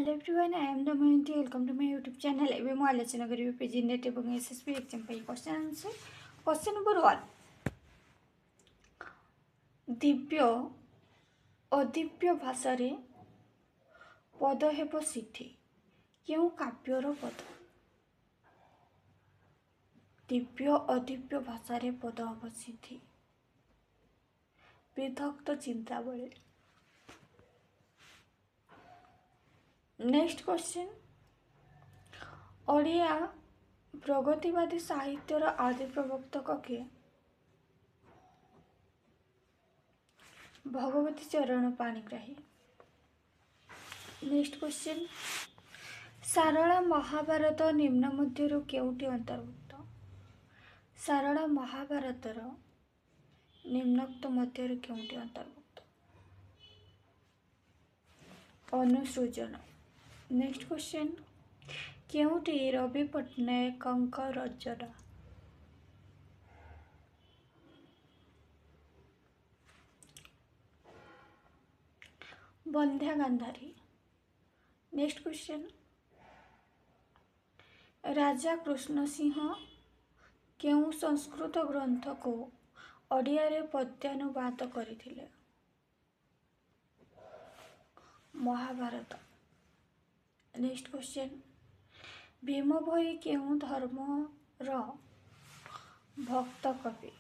Hello everyone, I am Damayanti. Welcome to my YouTube channel. ଏବେ ମୁଁ ଆଲୋଚନା କରିବି PG NET ଏବଂ SSB ଏକ୍ଜାମ୍ ପାଇଁ କ୍ୱେଶ୍ଚନ୍ ଆନ୍ସର୍। କ୍ୱେଶ୍ଚନ୍ ନମ୍ବର 1, ଦିବ୍ୟ ଅଦିବ୍ୟ ଭାଷାରେ ପଦ ହେବ ସିଦ୍ଧି। କେଉଁ କାବ୍ୟର ପଦ? ଦିବ୍ୟ ଅଦିବ୍ୟ ଭାଷାରେ ପଦ ହେବ ସିଦ୍ଧି। ବିଧକ୍ତ ଚିନ୍ତାବଳୀ। ନେକ୍ସଟ କ୍ୱେଶ୍ଚନ୍, ଓଡ଼ିଆ ପ୍ରଗତିବାଦୀ ସାହିତ୍ୟର ଆଦି ପ୍ରବର୍ତ୍ତକ କିଏ? ଭଗବତୀ ଚରଣ ପାଣିଗ୍ରାହୀ। ନେକ୍ସଟ କ୍ୱେଶ୍ଚନ୍, ସାରଳା ମହାଭାରତ ନିମ୍ନ ମଧ୍ୟରୁ କେଉଁଟି ଅନ୍ତର୍ଭୁକ୍ତ? ସାରଳା ମହାଭାରତର ନିମ୍ନୋକ୍ତ ମଧ୍ୟରୁ କେଉଁଟି ଅନ୍ତର୍ଭୁକ୍ତ? ଅନୁସୃଜନ। ନେକ୍ସଟ କ୍ୱେଶ୍ଚନ୍, କେଉଁଟି ରବି ପଟ୍ଟନାୟକଙ୍କ ରଚନା? ବନ୍ଧ୍ୟା ଗାନ୍ଧାରୀ। ନେକ୍ସଟ କ୍ୱେଶ୍ଚନ୍, ରାଜା କୃଷ୍ଣ ସିଂହ କେଉଁ ସଂସ୍କୃତ ଗ୍ରନ୍ଥକୁ ଓଡ଼ିଆରେ ପଦ୍ୟାନୁବାଦ କରିଥିଲେ? ମହାଭାରତ। ନେକ୍ସଟ କ୍ୱେଶ୍ଚନ୍, ଭୀମ ଭୋଇ କେଉଁ ଧର୍ମର ଭକ୍ତ କବି?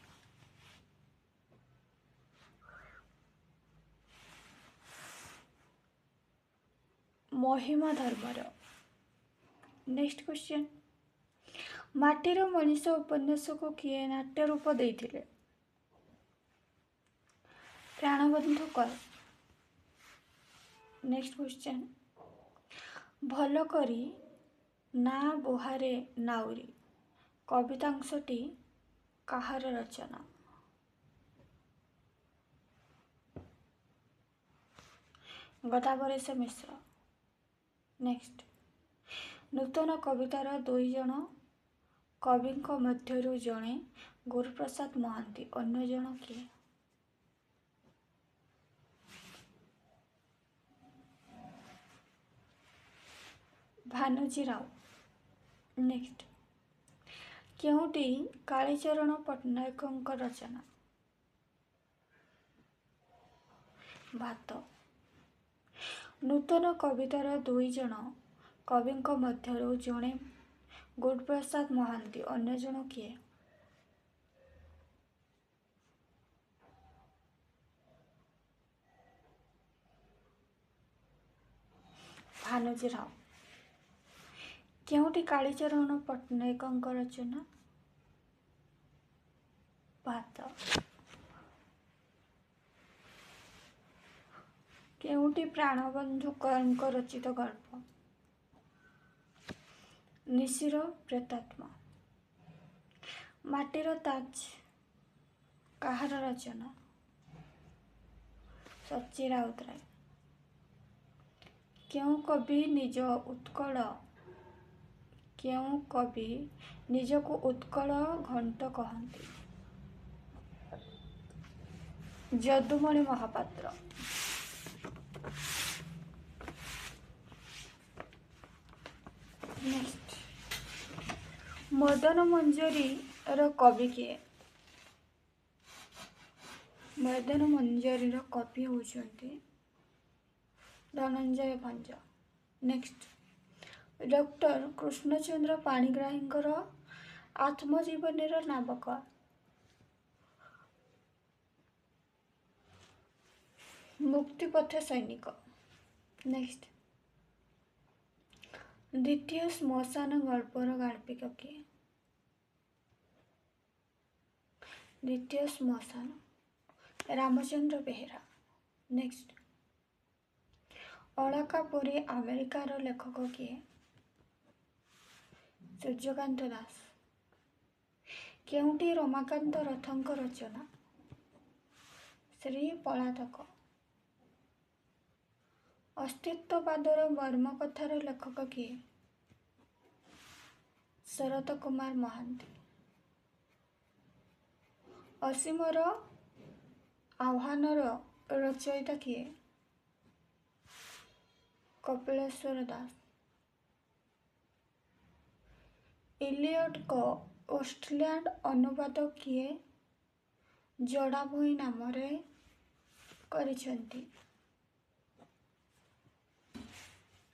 ମହିମା ଧର୍ମର। ନେକ୍ସଟ କ୍ୱେଶ୍ଚନ୍, ମାଟିର ମଣିଷ ଉପନ୍ୟାସକୁ କିଏ ନାଟ୍ୟ ରୂପ ଦେଇଥିଲେ? ପ୍ରାଣବନ୍ଧୁ କର। ନେକ୍ସଟ କ୍ୱେଶ୍ଚନ୍, ଭଲ କରି ନା ବୁହାରେ ନାଉରୀ କବିତାଂଶଟି କାହାର ରଚନା? ଗଦାବରୀଶ ମିଶ୍ର। ନେକ୍ସଟ, ନୂତନ କବିତାର ଦୁଇ ଜଣ କବିଙ୍କ ମଧ୍ୟରୁ ଜଣେ ଗୁରୁପ୍ରସାଦ ମହାନ୍ତି, ଅନ୍ୟ ଜଣ କିଏ? ଭାନୁଜୀ ରାଓ। ନେକ୍ସଟ, କେଉଁଟି କାଳୀଚରଣ ପଟ୍ଟନାୟକଙ୍କ ରଚନା? ଭାତ। ନୂତନ କବିତାର ଦୁଇ ଜଣ କବିଙ୍କ ମଧ୍ୟରୁ ଜଣେ ଗୁରୁପ୍ରସାଦ ମହାନ୍ତି, ଅନ୍ୟ ଜଣ କିଏ? ଭାନୁଜୀ ରାଓ। କେଉଁଟି କାଳୀଚରଣ ପଟ୍ଟନାୟକଙ୍କ ରଚନା? ଭାତ। କେଉଁଟି ପ୍ରାଣବନ୍ଧୁ କରଙ୍କ ରଚିତ ଗଳ୍ପ? ନିଶିର ପ୍ରେତାତ୍ମା। ମାଟିର ତାଜ କାହାର ରଚନା? ସଚ୍ଚି ରାଉତରାୟ। କେଉଁ କବି ନିଜକୁ ଉତ୍କଳ ଘଣ୍ଟ କହନ୍ତି? ଯଦୁମଣି ମହାପାତ୍ର। ନେକ୍ସଟ, ମଦନ ମଞ୍ଜରୀର କବି କିଏ? ମଦନ ମଞ୍ଜରୀର କବି ହେଉଛନ୍ତି ଧନଞ୍ଜୟ ଭଞ୍ଜ। ନେକ୍ସଟ, ଡକ୍ଟର କୃଷ୍ଣଚନ୍ଦ୍ର ପାଣିଗ୍ରାହୀଙ୍କର ଆତ୍ମଜୀବନୀର ନାମକ? ମୁକ୍ତିପଥ ସୈନିକ। ନେକ୍ସଟ, ଦ୍ୱିତୀୟ ଶ୍ମଶାନ ଗଳ୍ପର ଗାଳ୍ପିକ କିଏ? ଦ୍ୱିତୀୟ ଶ୍ମଶାନ ରାମଚନ୍ଦ୍ର ବେହେରା। ନେକ୍ସଟ, ଅଳକାପୁରୀ ଆମେରିକାର ଲେଖକ କିଏ? ସୂର୍ଯ୍ୟକାନ୍ତ ଦାସ। କେଉଁଟି ରମାକାନ୍ତ ରଥଙ୍କ ରଚନା? ଶ୍ରୀ ପଳାତକ। ଅସ୍ତିତ୍ୱବାଦର ମର୍ମକଥାର ଲେଖକ କିଏ? ଶରତ କୁମାର ମହାନ୍ତି। ଅସୀମର ଆହ୍ୱାନର ରଚୟିତା କିଏ? कपिलेश्वर दास। इलियट को ऑस्ट्रेलियन अनुवाद किए जोड़ा भई नाम रे करिसेंती।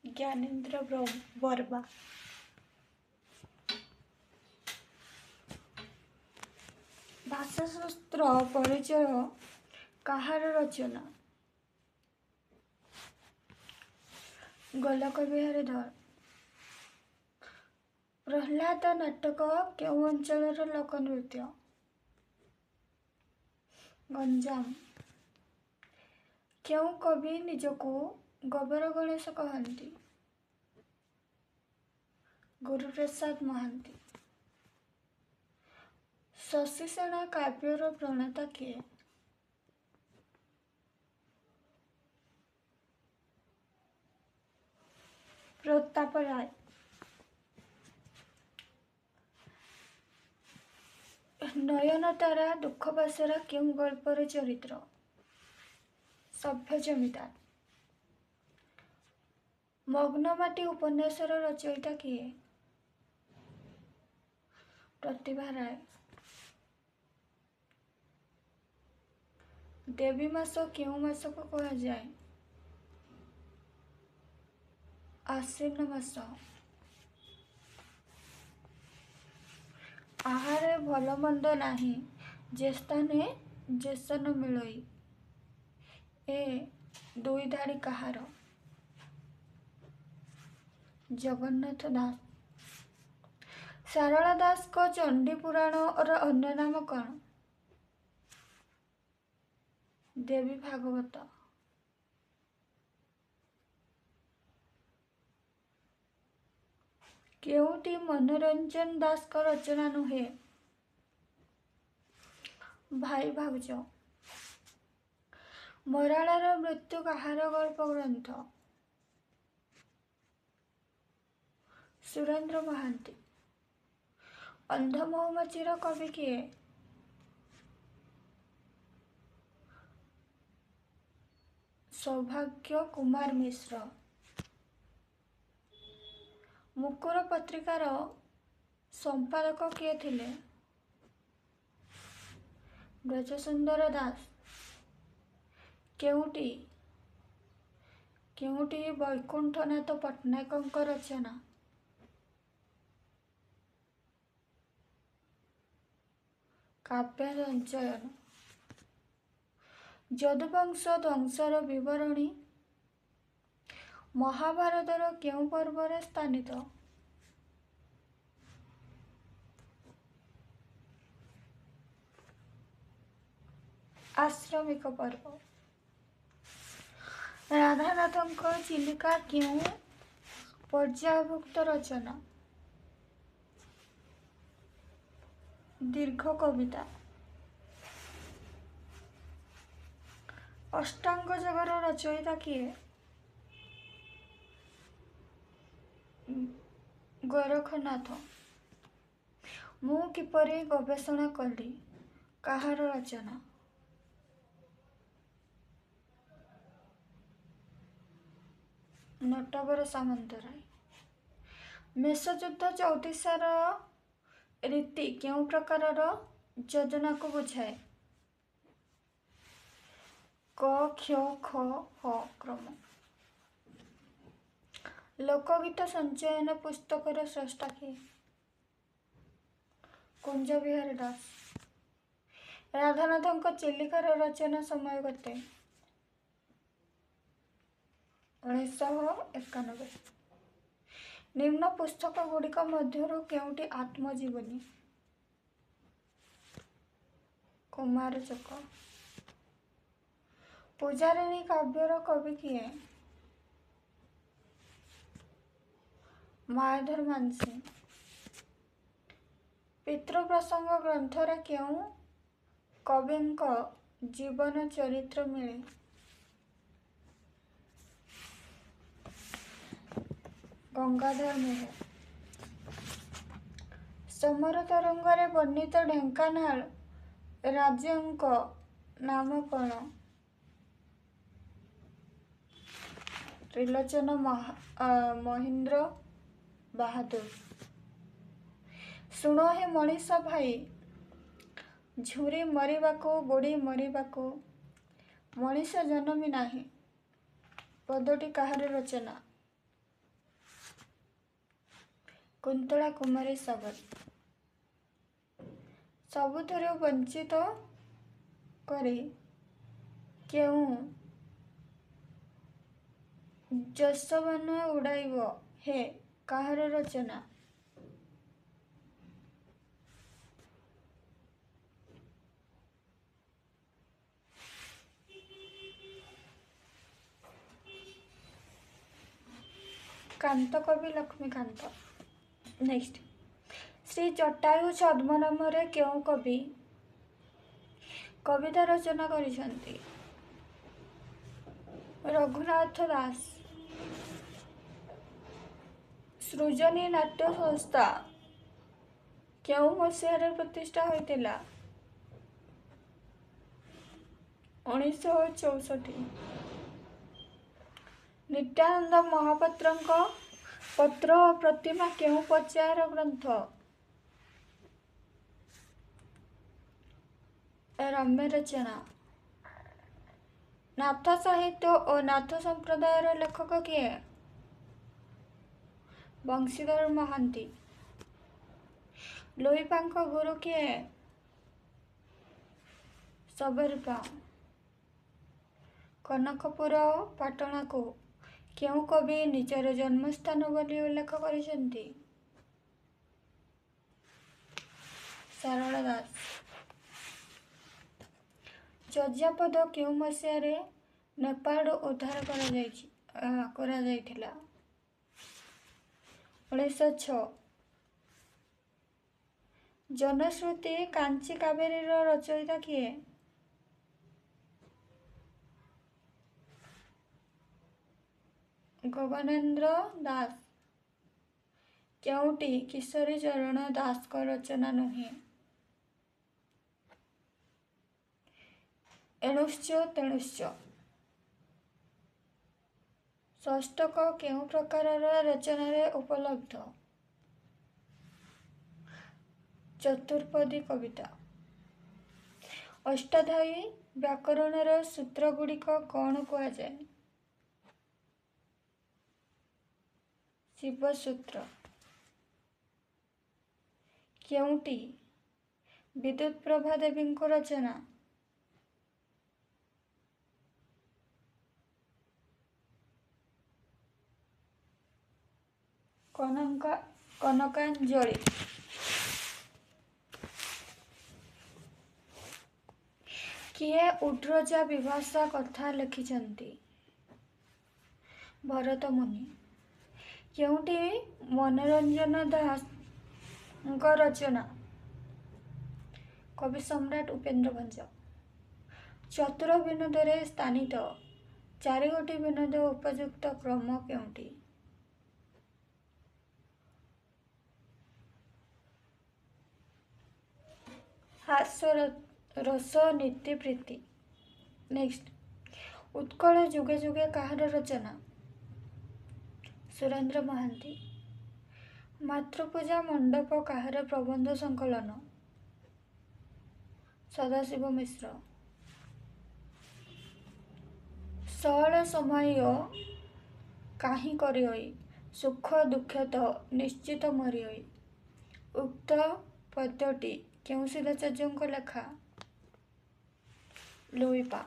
ज्ञानेन्द्र बर्मा। भाषाशास्त्र परिचय कहार रचना? गोलक बिहारी धर। प्रहलाद नाटक केउं अंचलर लोकनृत्य? गंजाम। केउं कवि निजकु गोबर गणेश कहती? गुरुप्रसाद महांती। शशिसेना काव्यर प्रणेता किए? प्रताप राय। नयनतारा दुखबासरा केउं गल्पर चरित्र? सभ्य जमीदार। मग्नमाटी उपन्यासर रचयिता किए? प्रतिभा राय। देवी मास केउं मासको कहुए? आश्विन मास। आहारे भल मंद नाही जे स्थाने जेसन मिलई। ए दुई धाड़ी कहार? जगन्नाथ दास। सारला दास को चंडी पुराण और अन्य नाम कौन? देवी भागवत। केउटी मनोरंजन दास का रचना नुहे? भाई भाउज। मराଳାର मृत्यु कहार गल्प ग्रंथ? सुरेंद्र महांती। अंध महुमाछीर कवि किए? सौभाग्य कुमार मिश्र। मुकुर पत्रिकार संपादक किए थिले? ब्रजसुंदर दास। केउटी वैकुंठनाथ पट्टनायक रचना? काव्य संचयन। यदुवंश ध्वंसर विवरणी महाभारतर केउं पर्वरे स्थानित? आश्रमिक पर्व। राधानाथंक चिलिका केउं पर्यायभुक्त रचना? दीर्घ कविता। अष्टांग जगर रचयिता किए? गोरखनाथ। मु किपरि गवेषणा कली कहार रचना? नटवर सामंतराय। मेषयुद्ध 34 रीति केउं प्रकारर योजना को बुझाए? क क्ष ख ह क्रम। लोकगीत संचयन पुस्तकर स्रष्टा किए? कुंज बिहारी दास। राधानाथंक चिलिकार रचना समय केते? 1991। निम्न पुस्तक गुड़िक मध्यरु केउंटी आत्मजीवनी? कुमार चक। पूजारिणी काव्यर कवि किए? मायाधर मानसिंह। पितृप्रसंग ग्रंथरे केउं कविंक जीवन चरित्र मिले? गंगाधर मेहर। समर तरंगरे वर्णित ढेंकानाल राज्यंक नाम कौन? त्रिलोचन महेंद्र बाहादुर। शुण हे मनीष भाई, झुरी मरिबाको बुढ़ी मरिबाको मनीष जन्मी नाही। पदटी काहार रचना? कुंतला कुमारी सागर। सबुथरू वंचित करी केउ जसवन उड़ाइब हे काहार रचना? कांत कवि लक्ष्मीकांत। नेक्स्ट, श्री जटायु छद्म रे केउ कवि कविता रचना करिसंती? रघुनाथ दास। सृजनी नाट्य संस्था केउ मसीहारे प्रतिष्ठा होइतिला? 1964। नित्यानंद महापात्रଙ୍କ पत्र और प्रतिमा केउ पर्यायर ग्रंथ? रम्य रचना। नाथ साहित्य और नाथ संप्रदायर लेखक किए? बंशीधर महांती। लोईपांक गुरु किए? सबरीपा। कनकपुर पाटणा को केउ कवि निजर जन्मस्थान बोली उल्लेख करिसेंती? सारला दास। चर्यापद केउ मसीहारे नेपाल उद्धार करा जाइथिला? 1906। जनश्रुति कांची कावेरी रचयिता किए? गगनेन्द्र दास। केउटी किशोरी चरण दास को रचना नुहे? एणुश्च तेणुश्च। षष्टक केउ प्रकार रचना रे उपलब्ध? चतुर्पदी कविता। अष्टाध्यायी व्याकरण सूत्र गुड़िक कौन कह जाए? शिवसूत्र। केउटी विद्युत प्रभा देवी को रचना? कनकांजलि। किए उड्रजा विभाषा कथा लिखिछंती? भरत मुनि। केउटी मनोरंजन दास रचना? कवि सम्राट उपेन्द्र भंज। चतुर विनोद रे स्थानित चारिगोटी विनोद उपयुक्त क्रम केउटी? हास्य रस नीति प्रीति। नेक्स्ट, उत्कल जुगे जुगे काहार रचना? सुरेंद्र महांती। मातृपूजा मंडप काहार प्रबंध संकलन? सदाशिव मिश्र। सहल समय काहि करिओई सुख दुख तो निश्चित मरिओई उक्त पद्यटी केउ सिद्धाचार्य लेखा? लोईपा।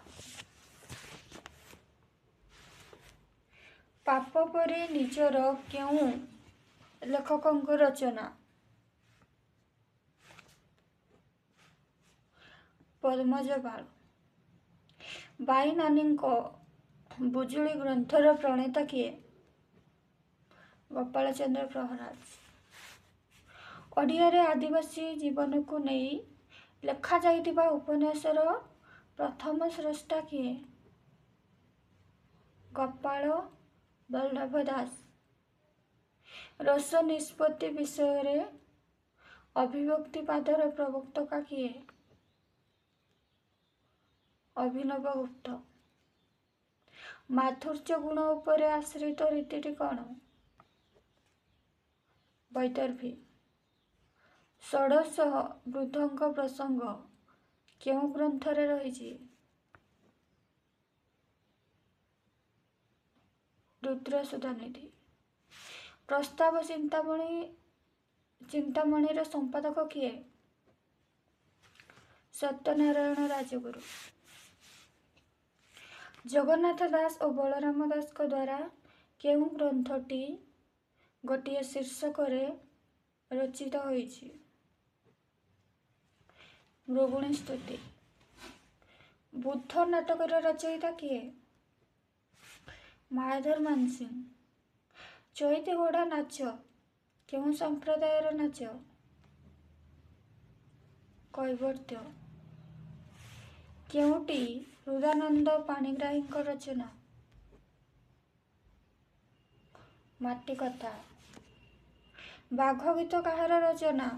पाप परी निजर केउ लेखक रचना? पद्मज बाल। बाई नानी बुजुली ग्रंथर प्रणेता किए? गोपाल चंद्र प्रहराज। ओडिया रे आदिवासी जीवन को नहीं लेखा जाइतिबा उपन्यासर प्रथम स्रष्टा किए? गोपाल बल्लभ दास। रस निष्पत्ति विषय रे अभिव्यक्ति पादर प्रवक्ता किए? अभिनव गुप्त। माधुर्य गुण उपरे आश्रित रीतिटी कौन? वैदर्भी। षोडश वृद्धंक प्रसंग केउ ग्रंथरे रही? रुद्र सुधानिधि। प्रस्ताव चिंतामणि संपादक किए? सत्यनारायण राजगुरु। जगन्नाथ दास और बलराम दास को द्वारा केउ ग्रंथटी गोटे शीर्षक रचित होइछि? मृगुणी स्तुति। बुद्ध नाटकर रचयिता किए? मायाधर मानसिंह। चैती घोड़ा नाच केउ संप्रदायर नाच? कैवर्त्य। केउटी हृदानंद पाणिग्राही रचना? माटी कथा। बाघ गीत काहार रचना?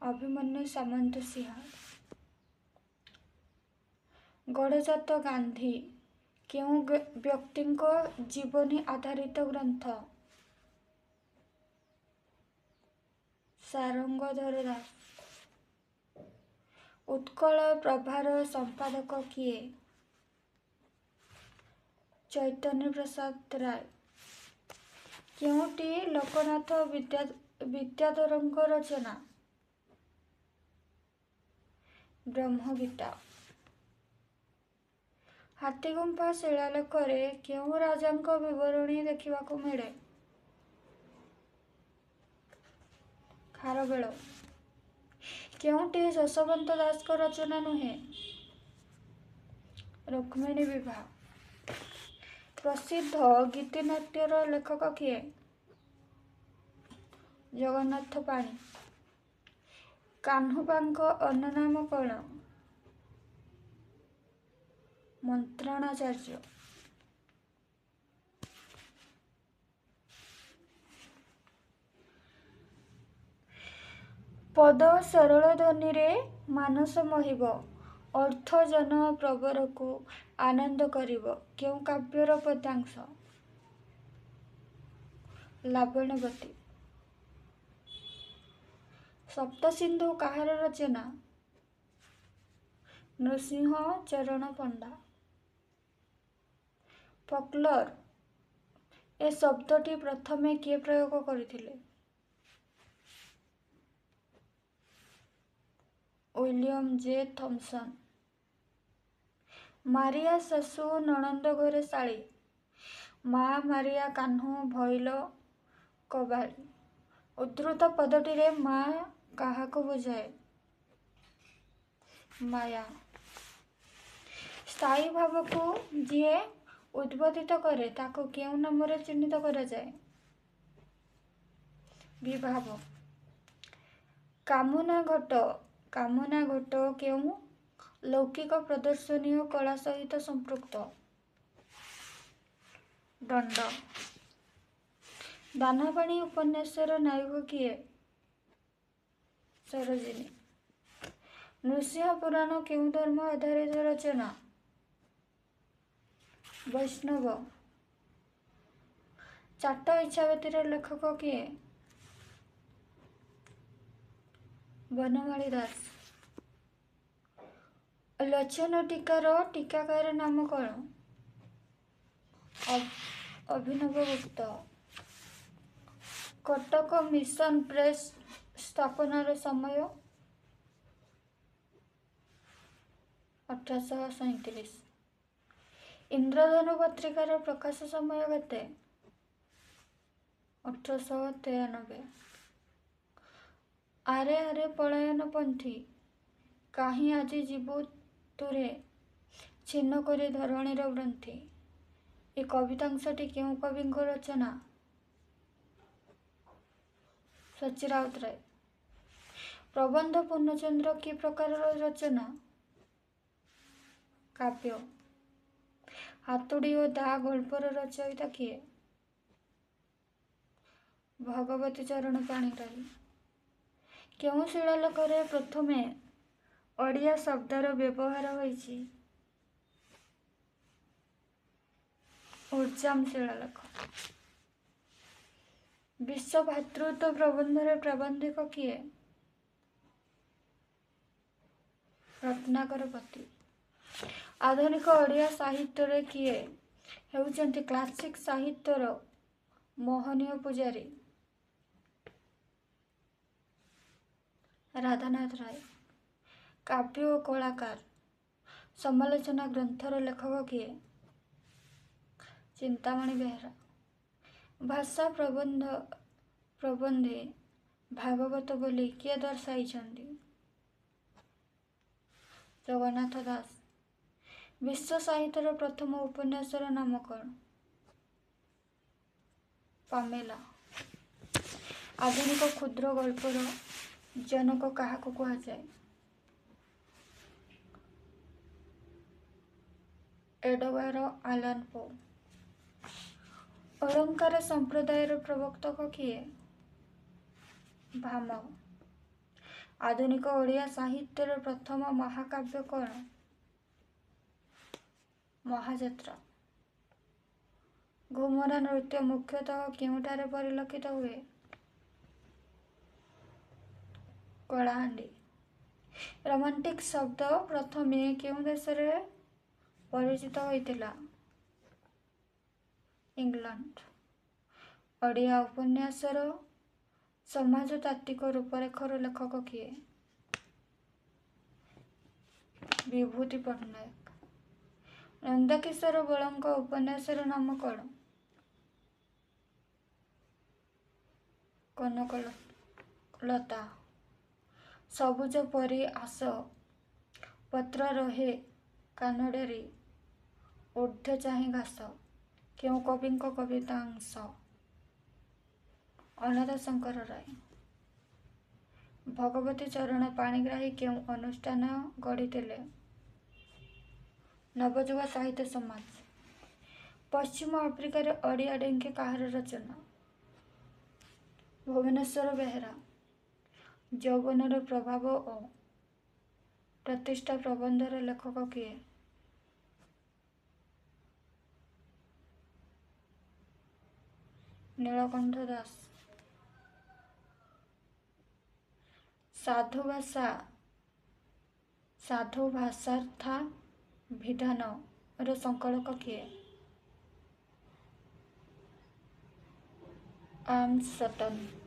अभिमन्यु सामंत सिंह। गणजात गांधी केउ व्यक्ति जीवनी आधारित ग्रंथ? सारंगधर दास। उत्कल प्रभार संपादक किए? चैतन्य प्रसाद राय। केउटी लोकनाथ विद्याधर रचना? ब्रह्मगीता। हाथीगुंफा शिलालेख केउ राजांक विवरणी देखा मिले? खारवेल। केउटी यशवंत दास को रचना नुहे? रुक्मिणी विवाह। प्रसिद्ध गीतिनाट्यर लेखक किए? जगन्नाथ पाणी। कान्हुबांक अन्य नाम कौन? मंत्रणाचार्य। पद सरल ध्वनि रे मानस मोहिब, अर्थ जन प्रवर को आनंद करिब, केउ काव्यर पद्यांश? लावण्यवती। सप्तसिंधु काहार रचना? नृसिंह चरण पंडा। फोकलोर ए शब्दटी प्रथमे किए प्रयोग करथिले? William J Thomson. मारिया शाशु नणंद घरे शाली, माँ मारिया कान्हू भैल कबाड़ी। उद्धृत पदटी रे माँ काहाको बुझाए? माया। स्थायी भाव को जीए उद्बोधित करे ताको केउ नाम रे चिन्हित करा जाए? विभाव। कामना घट केउ लौकिक प्रदर्शनी और कला सहित संपृक्त? दंड। दानापाणी उपन्यासर नायक किए? सरोजिनी। नृसिंह पुराण केउ धर्म आधारित रचना? वैष्णव। चाट इच्छावतीर लेखक किए? बनमाली दास। लोचन टीकार टीकाकार नाम कौन? अभिनव गुप्त। कटक मिशन प्रेस स्थापनार समय? 1837। इंद्रधनु पत्रिकार प्रकाश समय केते? 1893। आरे आरे पलायन पंथी काहीं आजी जीवु तुरे छिन्न करी धरणीर ग्रंथि, ए कवितांशटी केउ कविंक रचना? सची राउतराय। प्रबंध पूर्णचंद्र कि प्रकार रचना? काव्य। हातुड़ी और दा गल्पर रचयिता किए? भगवती चरण पाणिग्राही। केउ शिलालेखरे प्रथमे ओडिया शब्दर व्यवहार होइछि? ଉର୍ଜାମ ଶିଳାଲେଖ। ବିଶ୍ୱ ଭାତୃତ୍ୱ ପ୍ରବନ୍ଧରେ ପ୍ରାବନ୍ଧିକ କିଏ? ରତ୍ନାକର ପତି। ଆଧୁନିକ ଓଡ଼ିଆ ସାହିତ୍ୟରେ କିଏ ହେଉଛନ୍ତି କ୍ଲାସିକ ସାହିତ୍ୟର ମୋହନୀୟ ପୂଜାରୀ? ରାଧାନାଥ ରାୟ। କାବ୍ୟ ଓ କଳାକାର ସମାଲୋଚନା ଗ୍ରନ୍ଥର ଲେଖକ କିଏ? ଚିନ୍ତାମଣି ବେହେରା। ଭାଷା ପ୍ରବନ୍ଧେ ଭାଗବତ ବୋଲି କିଏ ଦର୍ଶାଇଛନ୍ତି? ଜଗନ୍ନାଥ ଦାସ। ବିଶ୍ୱ ସାହିତ୍ୟର ପ୍ରଥମ ଉପନ୍ୟାସର ନାମ କ'ଣ? ପାମେଲା। ଆଧୁନିକ କ୍ଷୁଦ୍ର ଗଳ୍ପର ଜନକ କାହାକୁ କୁହାଯାଏ? ଏଡଗାର ଆଲାନ ପୋ। ଅଳଙ୍କାର ସମ୍ପ୍ରଦାୟର ପ୍ରବର୍ତ୍ତକ କିଏ? ଭାମହ। ଆଧୁନିକ ଓଡ଼ିଆ ସାହିତ୍ୟର ପ୍ରଥମ ମହାକାବ୍ୟ କ'ଣ? ମହାଯାତ୍ରା। ଘୁମରା ନୃତ୍ୟ ମୁଖ୍ୟତଃ କେଉଁଠାରେ ପରିଲକ୍ଷିତ ହୁଏ? କଳାହାଣ୍ଡି। ରୋମାଣ୍ଟିକ ଶବ୍ଦ ପ୍ରଥମେ କେଉଁ ଦେଶରେ ପରିଚିତ ହୋଇଥିଲା? ଇଂଲଣ୍ଡ। ଓଡ଼ିଆ ଉପନ୍ୟାସର ସମାଜତାତ୍ତ୍ୱିକ ରୂପରେଖର ଲେଖକ କିଏ? ବିଭୂତି ପଟ୍ଟନାୟକ। ନନ୍ଦକିଶୋର ବଳଙ୍କ ଉପନ୍ୟାସର ନାମ କ'ଣ? କନକଲତା। ସବୁଜ ପରି ଆସ ପତ୍ର ରହେ କାନଡେରି ଊର୍ଦ୍ଧ୍ୱ ଚାହିଁ ଘାସ କେଉଁ କବିଙ୍କ କବିତାଂଶ? ଅନାଥ ଶଙ୍କର ରାୟ। ଭଗବତୀ ଚରଣ ପାଣିଗ୍ରାହୀ କେଉଁ ଅନୁଷ୍ଠାନ ଗଢ଼ିଥିଲେ? ନବଯୁଗ ସାହିତ୍ୟ ସମାଜ। ପଶ୍ଚିମ ଆଫ୍ରିକାରେ ଓଡ଼ିଆ ଡେଙ୍କି କାହାର ରଚନା? ଭୁବନେଶ୍ୱର ବେହେରା। ଯୌବନର ପ୍ରଭାବ ଓ ପ୍ରତିଷ୍ଠା ପ୍ରବନ୍ଧର ଲେଖକ କିଏ? ନୀଳକଣ୍ଠ ଦାସ। ସାଧୁ ଭାଷାର୍ଥାଭିଧାନର ସଂକଳକ କିଏ? ଆର୍ମଷ୍ଟଙ୍ଗ।